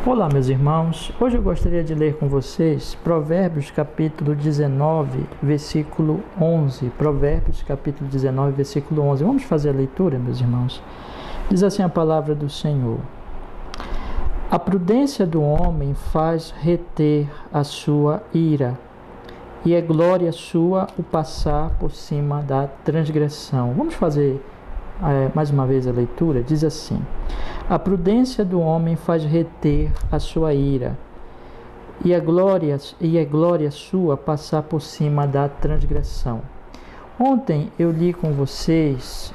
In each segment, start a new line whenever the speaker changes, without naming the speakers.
Olá, meus irmãos. Hoje eu gostaria de ler com vocês Provérbios capítulo 19, versículo 11. Provérbios capítulo 19, versículo 11. Vamos fazer a leitura, meus irmãos. Diz assim a palavra do Senhor: A prudência do homem faz reter a sua ira, e é glória sua o passar por cima da transgressão. Vamos fazer mais uma vez a leitura. Diz assim: A prudência do homem faz reter a sua ira, e é glória sua passar por cima da transgressão. Ontem eu li com vocês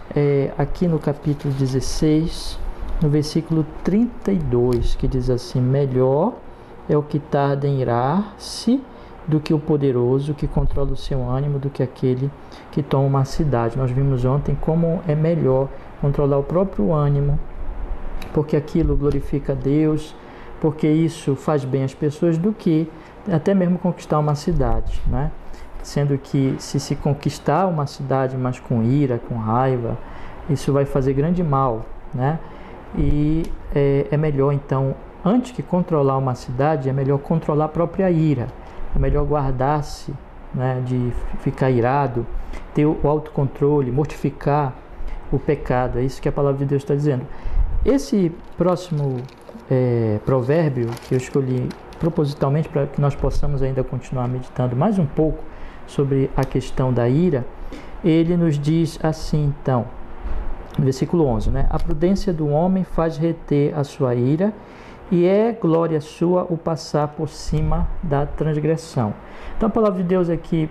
aqui no capítulo 16, no versículo 32, que diz assim: Melhor é o que tarda em irar-se do que o poderoso que controla o seu ânimo, do que aquele que toma uma cidade. Nós vimos ontem como é melhor controlar o próprio ânimo, porque aquilo glorifica a Deus, porque isso faz bem às pessoas, do que até mesmo conquistar uma cidade, né? Sendo que se conquistar uma cidade, mas com ira, com raiva, isso vai fazer grande mal, né? E é melhor, então, antes que controlar uma cidade, é melhor controlar a própria ira. É melhor guardar-se, né, de ficar irado, ter o autocontrole, mortificar o pecado. É isso que a palavra de Deus está dizendo. Esse próximo provérbio que eu escolhi propositalmente para que nós possamos ainda continuar meditando mais um pouco sobre a questão da ira, ele nos diz assim, então, no versículo 11, né? A prudência do homem faz reter a sua ira, e é glória sua o passar por cima da transgressão. Então a palavra de Deus aqui,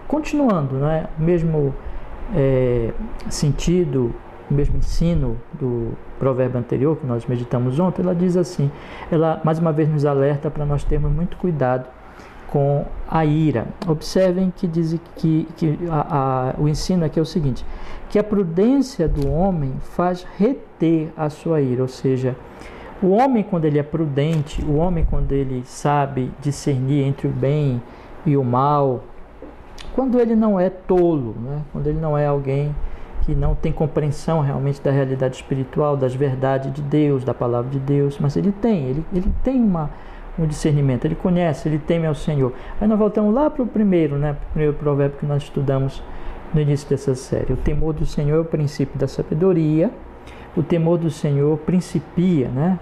continuando, né, o mesmo sentido, o mesmo ensino do provérbio anterior que nós meditamos ontem, ela diz assim, ela mais uma vez nos alerta para nós termos muito cuidado com a ira. Observem que diz que o ensino aqui é o seguinte, que a prudência do homem faz reter a sua ira, ou seja, o homem, quando ele é prudente, o homem, quando ele sabe discernir entre o bem e o mal, quando ele não é tolo, né? Quando ele não é alguém que não tem compreensão realmente da realidade espiritual, das verdades de Deus, da palavra de Deus, mas ele tem um discernimento, ele conhece, ele teme ao Senhor. Aí nós voltamos lá para o primeiro, né? Para o primeiro provérbio que nós estudamos no início dessa série. O temor do Senhor é o princípio da sabedoria. O temor do Senhor principia, né?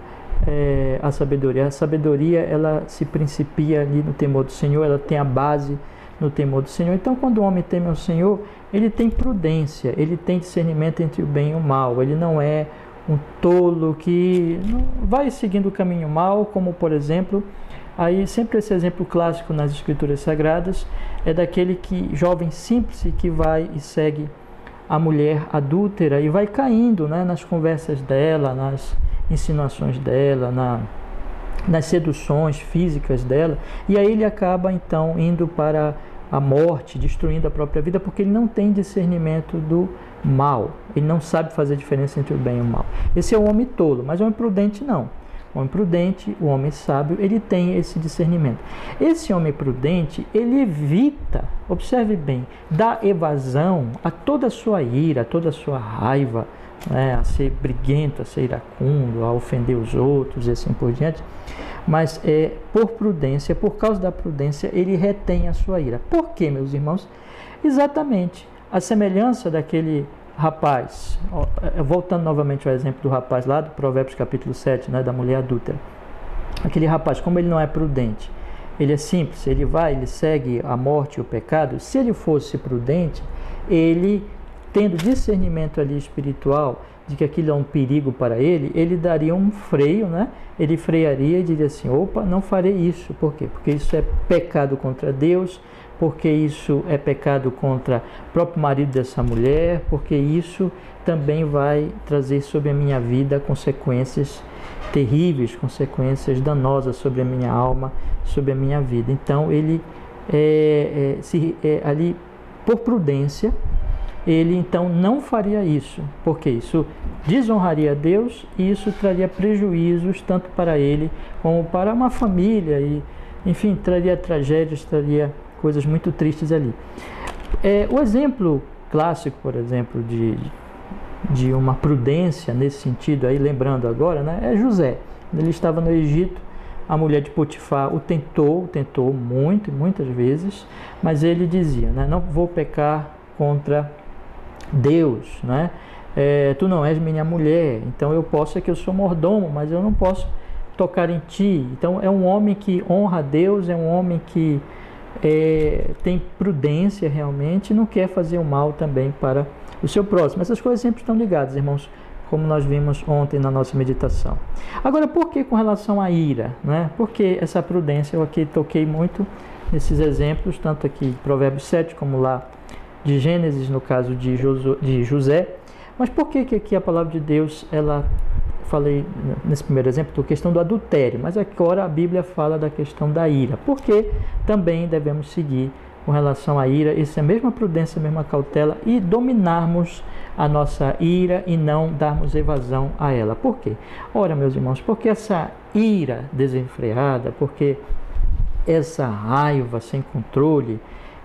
A sabedoria. A sabedoria, ela se principia ali no temor do Senhor, ela tem a base no temor do Senhor. Então, quando o homem teme ao Senhor, ele tem prudência, ele tem discernimento entre o bem e o mal. Ele não é um tolo que vai seguindo o caminho mal, como, por exemplo, aí sempre esse exemplo clássico nas Escrituras Sagradas é daquele jovem simples que vai e segue a mulher adúltera e vai caindo, né, nas conversas dela, nas insinuações dela, nas seduções físicas dela, e aí ele acaba então indo para a morte, destruindo a própria vida, porque ele não tem discernimento do mal, ele não sabe fazer diferença entre o bem e o mal. Esse é o homem tolo, mas o homem prudente não. O homem prudente, o homem sábio, ele tem esse discernimento. Esse homem prudente, ele evita, observe bem, da evasão a toda a sua ira, a toda a sua raiva, né, a ser briguento, a ser iracundo, a ofender os outros e assim por diante. Mas por prudência, por causa da prudência, ele retém a sua ira. Por quê, meus irmãos? Exatamente a semelhança daquele rapaz, voltando novamente ao exemplo do rapaz lá do Provérbios capítulo 7, né, da mulher adúltera. Aquele rapaz, como ele não é prudente, ele é simples, ele segue a morte e o pecado. Se ele fosse prudente, ele, tendo discernimento ali espiritual de que aquilo é um perigo para ele, ele daria um freio, né? Ele frearia e diria assim, opa, não farei isso. Por quê? Porque isso é pecado contra Deus, porque isso é pecado contra o próprio marido dessa mulher, porque isso também vai trazer sobre a minha vida consequências terríveis, consequências danosas sobre a minha alma, sobre a minha vida. Então ele ali, por prudência, ele então não faria isso, porque isso desonraria a Deus e isso traria prejuízos tanto para ele como para uma família e, enfim, traria tragédias, traria coisas muito tristes ali. O exemplo clássico, por exemplo, de uma prudência nesse sentido, aí lembrando agora, né, é José. Ele estava no Egito, a mulher de Potifar o tentou muitas vezes, mas ele dizia, né, não vou pecar contra Deus, né? Tu não és minha mulher, então eu posso, é que eu sou mordomo, mas eu não posso tocar em ti. Então é um homem que honra a Deus, é um homem que tem prudência realmente, e não quer fazer o mal também para o seu próximo. Essas coisas sempre estão ligadas, irmãos, como nós vimos ontem na nossa meditação. Agora, por que com relação à ira, né? Por que essa prudência? Eu aqui toquei muito nesses exemplos, tanto aqui de Provérbios 7, como lá de Gênesis, no caso de José. Mas por que aqui a palavra de Deus, falei nesse primeiro exemplo, da questão do adultério, mas agora a Bíblia fala da questão da ira, porque também devemos seguir com relação à ira, essa mesma prudência, a mesma cautela, e dominarmos a nossa ira e não darmos evasão a ela. Por quê? Ora, meus irmãos, porque essa ira desenfreada, porque essa raiva sem controle,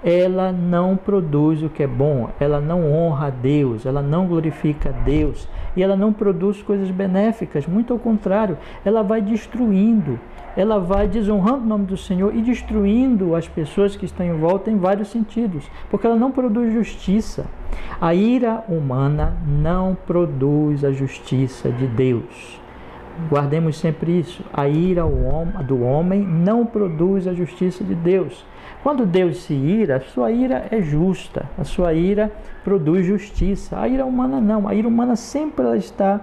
ela não produz o que é bom, ela não honra a Deus, ela não glorifica a Deus, e ela não produz coisas benéficas, muito ao contrário, ela vai destruindo, ela vai desonrando o nome do Senhor e destruindo as pessoas que estão em volta em vários sentidos, porque ela não produz justiça. A ira humana não produz a justiça de Deus. Guardemos sempre isso. A ira do homem não produz a justiça de Deus. Quando Deus se ira, a sua ira é justa, a sua ira produz justiça. A ira humana não, a ira humana sempre ela está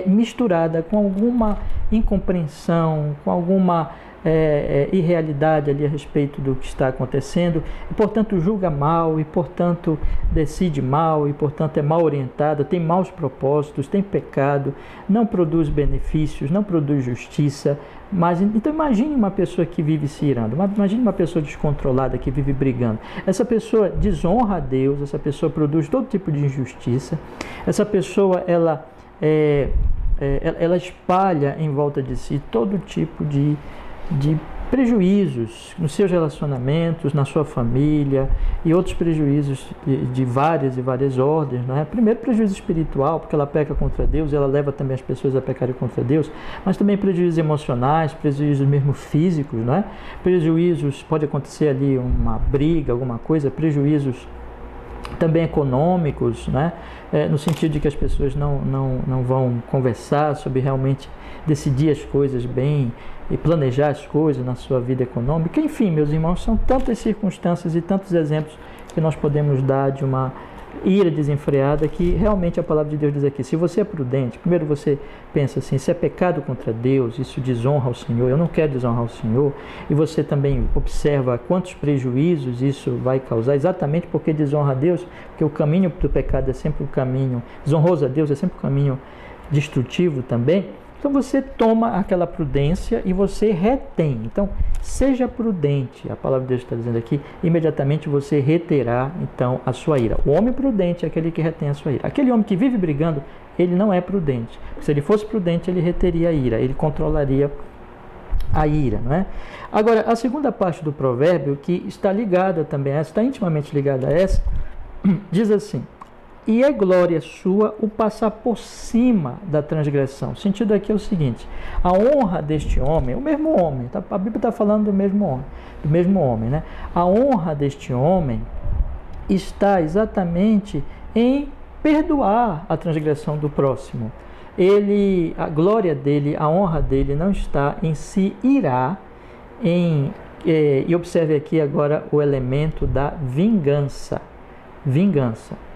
misturada com alguma incompreensão, com alguma irrealidade ali a respeito do que está acontecendo, e portanto julga mal, e portanto decide mal, e portanto é mal orientada, tem maus propósitos, tem pecado, não produz benefícios, não produz justiça. Mas então imagine uma pessoa que vive se irando, imagine uma pessoa descontrolada que vive brigando. Essa pessoa desonra a Deus, essa pessoa produz todo tipo de injustiça, essa pessoa ela espalha em volta de si todo tipo de prejuízos nos seus relacionamentos, na sua família, e outros prejuízos de várias e várias ordens, não é? Primeiro, prejuízo espiritual, porque ela peca contra Deus, ela leva também as pessoas a pecarem contra Deus, mas também prejuízos emocionais, prejuízos mesmo físicos, não é? Prejuízos, pode acontecer ali uma briga, alguma coisa, prejuízos também econômicos, né? No sentido de que as pessoas não vão conversar sobre realmente decidir as coisas bem e planejar as coisas na sua vida econômica. Enfim, meus irmãos, são tantas circunstâncias e tantos exemplos que nós podemos dar de uma ira desenfreada, que realmente a palavra de Deus diz aqui: se você é prudente, primeiro você pensa assim, se é pecado contra Deus, isso desonra o Senhor, eu não quero desonrar o Senhor, e você também observa quantos prejuízos isso vai causar, exatamente porque desonra a Deus, porque o caminho do pecado é sempre um caminho desonroso a Deus, é sempre um caminho destrutivo também. Então você toma aquela prudência e você retém. Então, seja prudente, a palavra de Deus está dizendo aqui, imediatamente você reterá então a sua ira. O homem prudente é aquele que retém a sua ira. Aquele homem que vive brigando, ele não é prudente. Se ele fosse prudente, ele reteria a ira, ele controlaria a ira, não é? Agora, a segunda parte do provérbio, que está ligada também a essa, está intimamente ligada a essa, diz assim: e é glória sua o passar por cima da transgressão. O sentido aqui é o seguinte: a honra deste homem, o mesmo homem, tá? A Bíblia está falando do mesmo homem, né? A honra deste homem está exatamente em perdoar a transgressão do próximo. A glória dele, a honra dele não está em se irar, e observe aqui agora o elemento da vingança,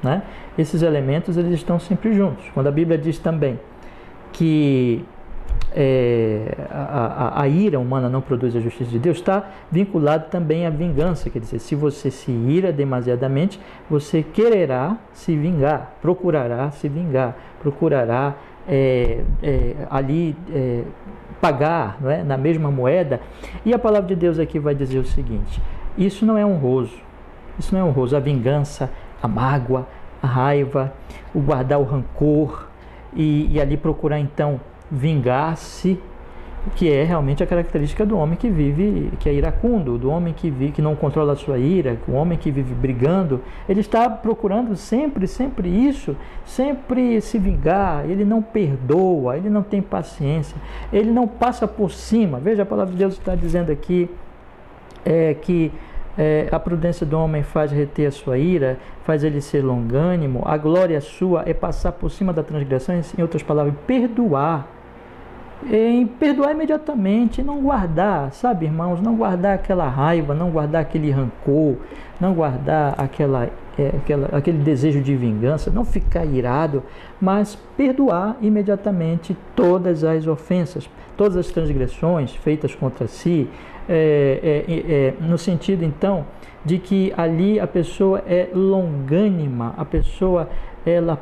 né? Esses elementos eles estão sempre juntos. Quando a Bíblia diz também que a ira humana não produz a justiça de Deus, está vinculado também à vingança. Quer dizer, se você se ira demasiadamente, você quererá se vingar, procurará se vingar, procurará pagar, não é? Na mesma moeda. E a palavra de Deus aqui vai dizer o seguinte: isso não é honroso. Isso não é honroso. A vingança, a mágoa, a raiva, o guardar o rancor e ali procurar então vingar-se, que é realmente a característica do homem que vive, que é iracundo, do homem que vive, que não controla a sua ira, o homem que vive brigando. Ele está procurando sempre isso, sempre se vingar. Ele não perdoa, ele não tem paciência, ele não passa por cima. Veja, a palavra de Deus está dizendo aqui que a prudência do homem faz reter a sua ira, faz ele ser longânimo. A glória sua é passar por cima da transgressão, em outras palavras, perdoar. Em perdoar imediatamente, não guardar, sabe, irmãos, não guardar aquela raiva, não guardar aquele rancor, não guardar aquele desejo de vingança, não ficar irado, mas perdoar imediatamente todas as ofensas, todas as transgressões feitas contra si, no sentido então de que ali a pessoa é longânima, a pessoa ela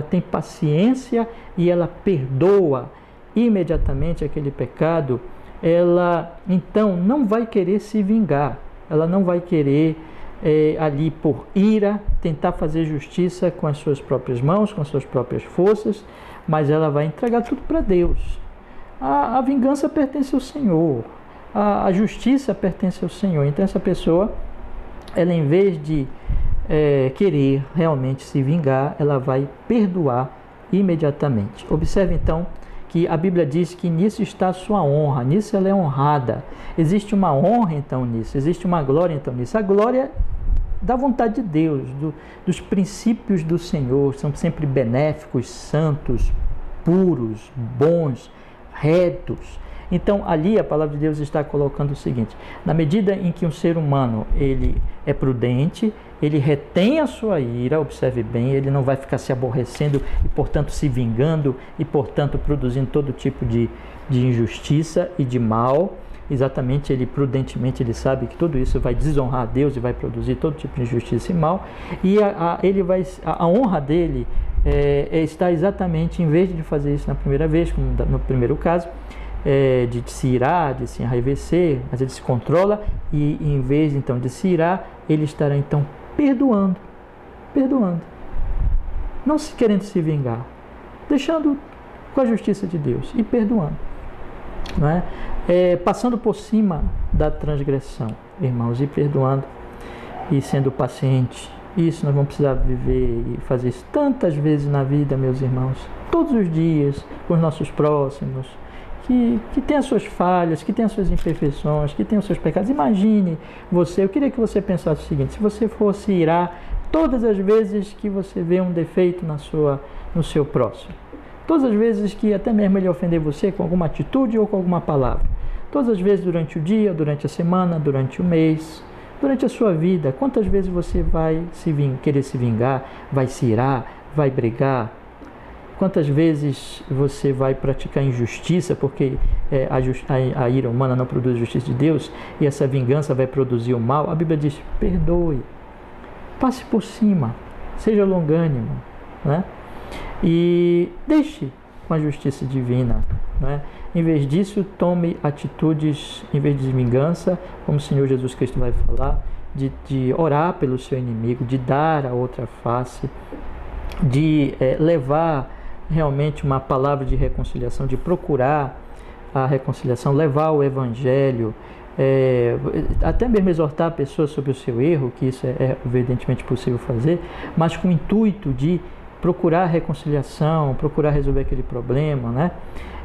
tem paciência e ela perdoa imediatamente aquele pecado. Ela então não vai querer se vingar, ela não vai querer ali por ira tentar fazer justiça com as suas próprias mãos, com as suas próprias forças, mas ela vai entregar tudo para Deus. A vingança pertence ao Senhor, a justiça pertence ao Senhor. Então essa pessoa, ela em vez de querer realmente se vingar, ela vai perdoar imediatamente. Observe então que a Bíblia diz que nisso está a sua honra, nisso ela é honrada. Existe uma honra então nisso, existe uma glória então nisso. A glória da vontade de Deus, dos princípios do Senhor, são sempre benéficos, santos, puros, bons, retos. Então ali a palavra de Deus está colocando o seguinte: na medida em que um ser humano ele é prudente, ele retém a sua ira, observe bem, ele não vai ficar se aborrecendo e portanto se vingando e portanto produzindo todo tipo de injustiça e de mal. Exatamente, ele prudentemente ele sabe que tudo isso vai desonrar a Deus e vai produzir todo tipo de injustiça e mal. E a honra dele está exatamente, em vez de fazer isso na primeira vez, como no primeiro caso, de se irar, de se enraivecer, mas ele se controla e em vez então de se irar, ele estará então perdoando, não se querendo se vingar, deixando com a justiça de Deus e perdoando, não é? Passando por cima da transgressão, irmãos, e perdoando e sendo paciente. Isso nós vamos precisar viver e fazer isso tantas vezes na vida, meus irmãos, todos os dias, com os nossos próximos, que tem as suas falhas, que tem as suas imperfeições, que tem os seus pecados. Imagine eu queria que você pensasse o seguinte: se você fosse irar todas as vezes que você vê um defeito no seu próximo, todas as vezes que até mesmo ele ofender você com alguma atitude ou com alguma palavra, todas as vezes durante o dia, durante a semana, durante o mês, durante a sua vida, quantas vezes você vai querer se vingar, vai se irar, vai brigar? Quantas vezes você vai praticar injustiça, porque a ira humana não produz justiça de Deus, e essa vingança vai produzir o mal? A Bíblia diz: perdoe, passe por cima, seja longânimo, né? E deixe com a justiça divina, né? Em vez disso, tome atitudes, em vez de vingança, como o Senhor Jesus Cristo vai falar, de orar pelo seu inimigo, de dar a outra face, de levar realmente uma palavra de reconciliação, de procurar a reconciliação, levar o Evangelho, até mesmo exortar a pessoa sobre o seu erro, que isso é evidentemente possível fazer, mas com o intuito de procurar a reconciliação, procurar resolver aquele problema, né?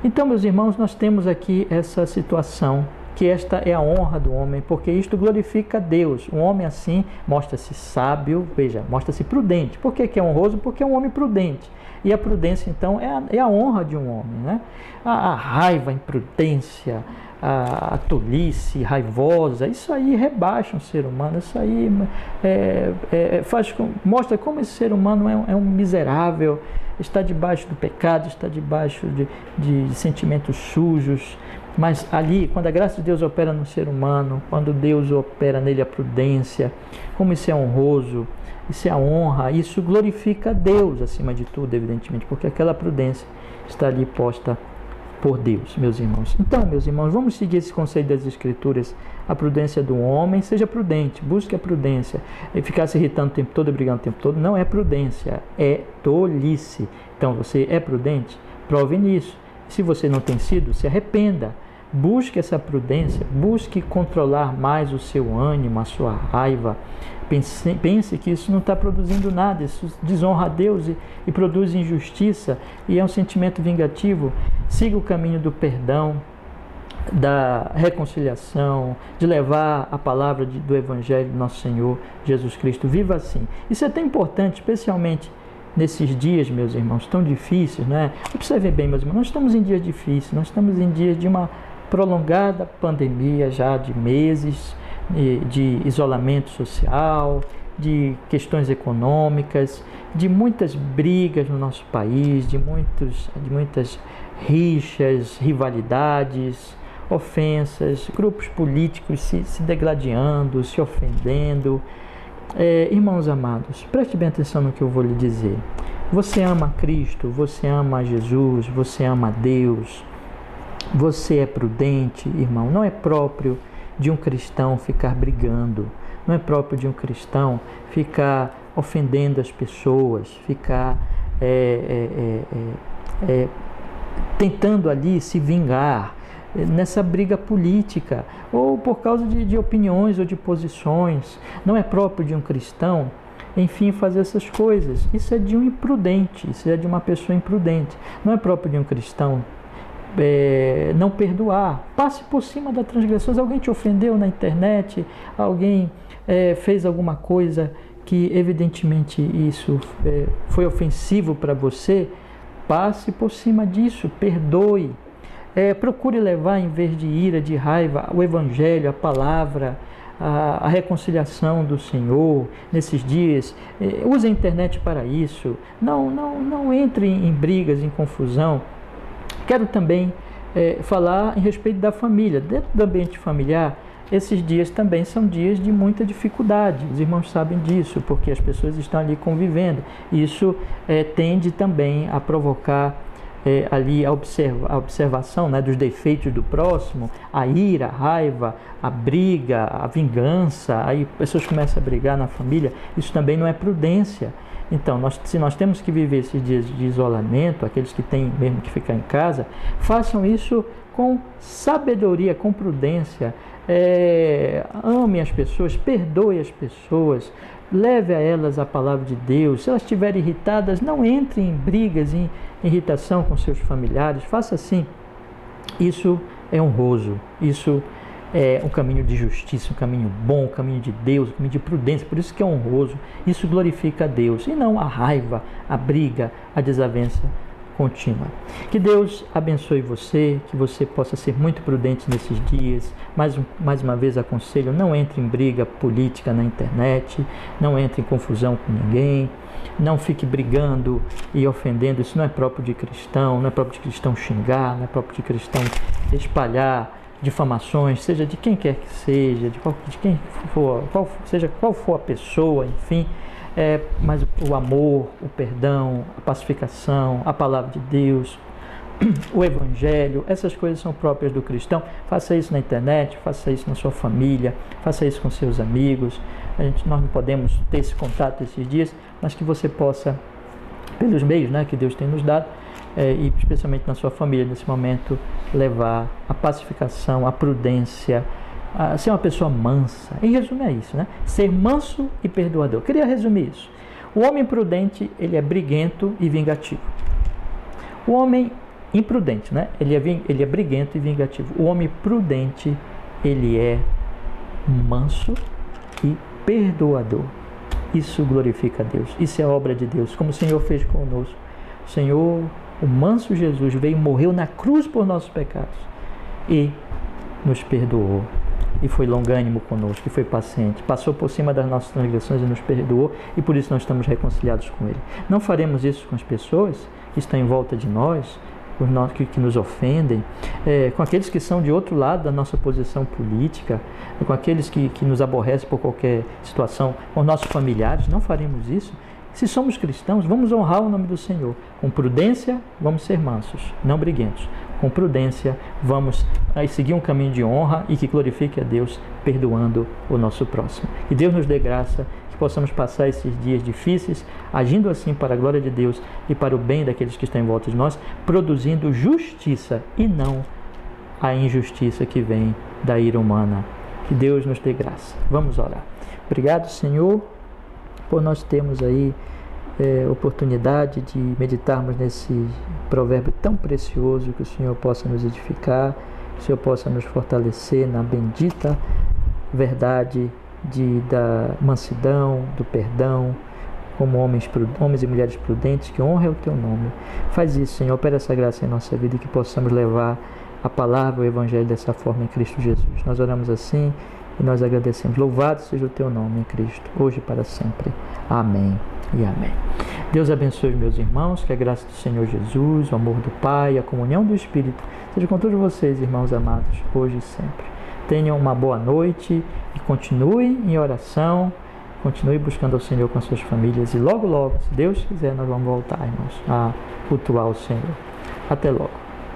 Então, meus irmãos, nós temos aqui essa situação, que esta é a honra do homem, porque isto glorifica a Deus. Um homem assim mostra-se sábio, mostra-se prudente. Por que é honroso? Porque é um homem prudente. E a prudência, então, é a honra de um homem, né? A raiva, a imprudência, a tolice raivosa, isso aí rebaixa um ser humano, isso aí mostra como esse ser humano é um miserável, está debaixo do pecado, está debaixo de sentimentos sujos. Mas ali, quando a graça de Deus opera no ser humano, quando Deus opera nele a prudência, como isso é honroso, isso é a honra, isso glorifica a Deus acima de tudo, evidentemente, porque aquela prudência está ali posta por Deus, meus irmãos. Então, meus irmãos, vamos seguir esse conceito das Escrituras. A prudência do homem, seja prudente, busque a prudência. E ficar se irritando o tempo todo, brigando o tempo todo, não é prudência, é tolice. Então, você é prudente? Prove nisso. Se você não tem sido, se arrependa. Busque essa prudência, busque controlar mais o seu ânimo, a sua raiva. Pense que isso não está produzindo nada, isso desonra a Deus e produz injustiça, e é um sentimento vingativo. Siga o caminho do perdão, da reconciliação, de levar a palavra do Evangelho do nosso Senhor Jesus Cristo. Viva assim. Isso é tão importante, especialmente nesses dias, meus irmãos, tão difíceis, né? Observem bem, meus irmãos, nós estamos em dias difíceis, nós estamos em dias de uma prolongada pandemia, já de meses, de isolamento social, de questões econômicas, de muitas brigas no nosso país, de muitas rixas, rivalidades, ofensas, grupos políticos se degladiando, se ofendendo. Irmãos amados, preste bem atenção no que eu vou lhe dizer. Você ama Cristo, você ama Jesus, você ama Deus, você é prudente, irmão. Não é próprio de um cristão ficar brigando, não é próprio de um cristão ficar ofendendo as pessoas, ficar tentando ali se vingar nessa briga política, ou por causa de opiniões ou de posições. Não é próprio de um cristão, enfim, fazer essas coisas. Isso é de um imprudente, isso é de uma pessoa imprudente. Não é próprio de um cristão não perdoar. Passe por cima da transgressão. Alguém te ofendeu na internet, alguém fez alguma coisa que evidentemente isso foi ofensivo para você, passe por cima disso, perdoe. Procure levar, em vez de ira, de raiva, o Evangelho, a palavra, a reconciliação do Senhor nesses dias. Use a internet para isso. Não entre em brigas, em confusão. Quero também falar em respeito da família. Dentro do ambiente familiar, esses dias também são dias de muita dificuldade. Os irmãos sabem disso, porque as pessoas estão ali convivendo. Isso tende também a provocar ali a observação, né, dos defeitos do próximo, a ira, a raiva, a briga, a vingança. Aí pessoas começam a brigar na família. Isso também não é prudência. Então, se nós temos que viver esses dias de isolamento, aqueles que têm mesmo que ficar em casa, façam isso com sabedoria, com prudência. Ame as pessoas, perdoe as pessoas, leve a elas a palavra de Deus. Se elas estiverem irritadas, não entre em brigas, em irritação com seus familiares. Faça assim. Isso é honroso, isso é um caminho de justiça, um caminho bom, um caminho de Deus, um caminho de prudência. Por isso que é honroso. Isso glorifica a Deus, e não a raiva, a briga, a desavença contínua. Que Deus abençoe você, que você possa ser muito prudente nesses dias. Mais uma vez aconselho, não entre em briga política na internet, não entre em confusão com ninguém, não fique brigando e ofendendo. Isso não é próprio de cristão, não é próprio de cristão xingar, não é próprio de cristão espalhar difamações, seja de quem quer que seja, de quem for, seja qual for a pessoa, enfim. Mas o amor, o perdão, a pacificação, a palavra de Deus, o Evangelho, essas coisas são próprias do cristão. Faça isso na internet, faça isso na sua família, faça isso com seus amigos. Nós não podemos ter esse contato esses dias, mas que você possa, pelos meios, né, que Deus tem nos dado, e especialmente na sua família, nesse momento, levar a pacificação, a prudência, ser uma pessoa mansa. Em resumo é isso, né? Ser manso e perdoador. Eu queria resumir isso. O homem prudente, ele é briguento e vingativo. O homem imprudente, né? Ele é briguento e vingativo. O homem prudente, ele é manso e perdoador. Isso glorifica a Deus. Isso é obra de Deus, como o Senhor fez conosco. O Senhor, o manso Jesus, veio, morreu na cruz por nossos pecados e nos perdoou. E foi longânimo conosco, e foi paciente, passou por cima das nossas transgressões e nos perdoou, e por isso nós estamos reconciliados com Ele. Não faremos isso com as pessoas que estão em volta de nós, que nos ofendem, com aqueles que são de outro lado da nossa posição política, com aqueles que nos aborrecem por qualquer situação, com nossos familiares. Não faremos isso. Se somos cristãos, vamos honrar o nome do Senhor. Com prudência, vamos ser mansos, não briguentos. Com prudência, vamos seguir um caminho de honra e que glorifique a Deus, perdoando o nosso próximo. Que Deus nos dê graça, que possamos passar esses dias difíceis, agindo assim para a glória de Deus e para o bem daqueles que estão em volta de nós, produzindo justiça e não a injustiça que vem da ira humana. Que Deus nos dê graça. Vamos orar. Obrigado, Senhor, por nós termos aí oportunidade de meditarmos nesse provérbio tão precioso, que o Senhor possa nos edificar, que o Senhor possa nos fortalecer na bendita verdade da mansidão, do perdão, como homens e mulheres prudentes, que honra o Teu nome. Faz isso, Senhor, opera essa graça em nossa vida e que possamos levar a palavra, o Evangelho dessa forma em Cristo Jesus. Nós oramos assim e nós agradecemos. Louvado seja o Teu nome em Cristo, hoje e para sempre. Amém e amém. Deus abençoe meus irmãos, que a graça do Senhor Jesus, o amor do Pai, a comunhão do Espírito seja com todos vocês, irmãos amados, hoje e sempre. Tenham uma boa noite e continuem em oração, continue buscando ao Senhor com as suas famílias e logo, logo, se Deus quiser, nós vamos voltar, irmãos, a cultuar o Senhor. Até logo.